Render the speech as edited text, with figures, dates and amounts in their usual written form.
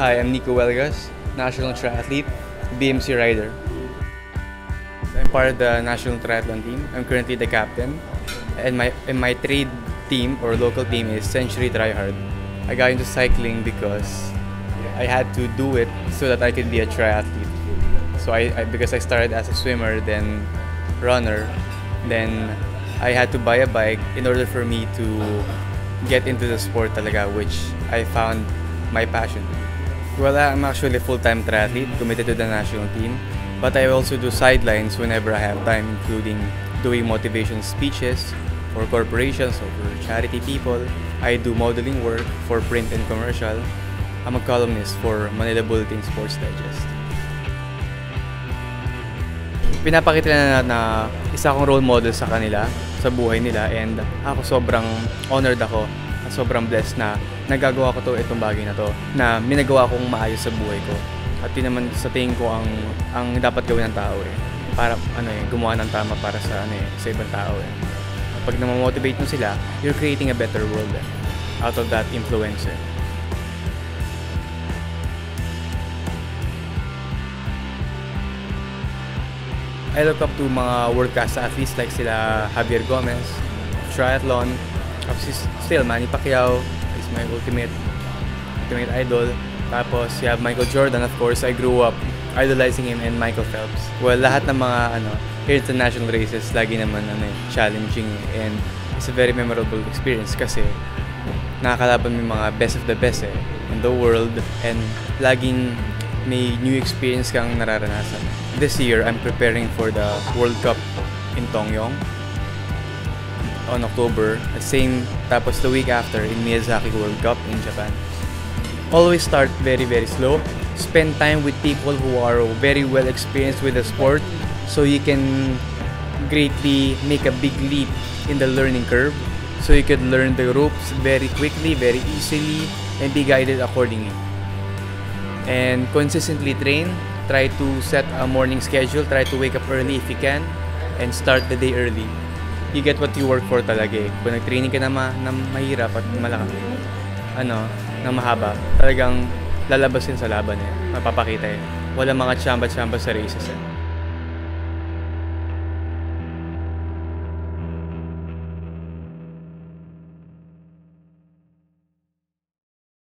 Hi, I'm Nico Welgas, national triathlete, BMC rider. I'm part of the national triathlon team. I'm currently the captain, and my trade team or local team is Century Tryhard. I got into cycling because I had to do it so that I could be a triathlete. So because I started as a swimmer, then runner, then I had to buy a bike in order for me to get into the sport talaga, which I found my passion. Well, I'm actually a full-time triathlete committed to the national team, but I also do sidelines whenever I have time, including doing motivation speeches for corporations or for charity people. I do modeling work for print and commercial. I'm a columnist for Manila Bulletin Sports Digest. Pinapakita na isa akong role model sa kanila, sa buhay nila, and ako sobrang honored ako, sobrang blessed na nagagawa ko itong bagay na to, na minagawa kong maayos sa buhay ko. At yun naman sa tingin ko ang dapat gawin ng tao para gumawa ng tama para sa sa ibang tao Pag na-motivate mo sila, you're creating a better world out of that influencer. I look up to mga world-class athletes like sila Javier Gomez, triathlon, still Manny Pacquiao is my ultimate idol. Tapos you have Michael Jordan, of course. I grew up idolizing him, and Michael Phelps. Well, lahat ng mga international races lagi naman challenging, and it's a very memorable experience kasi nakakalaban mo yung mga best of the best in the world, and laging may new experience kang nararanasan. This year, I'm preparing for the World Cup in Tongyong on October. Tapos the week after in Miyazaki World Cup in Japan. Always start very, very slow. Spend time with people who are very well experienced with the sport so you can greatly make a big leap in the learning curve. So you could learn the ropes very quickly, very easily, and be guided accordingly. And consistently train. Try to set a morning schedule. Try to wake up early if you can and start the day early. You get what you work for talaga Kung nag-training ka na mahirap at na mahaba, talagang lalabasin sa laban mapapakita Walang mga tsamba-tsamba sa races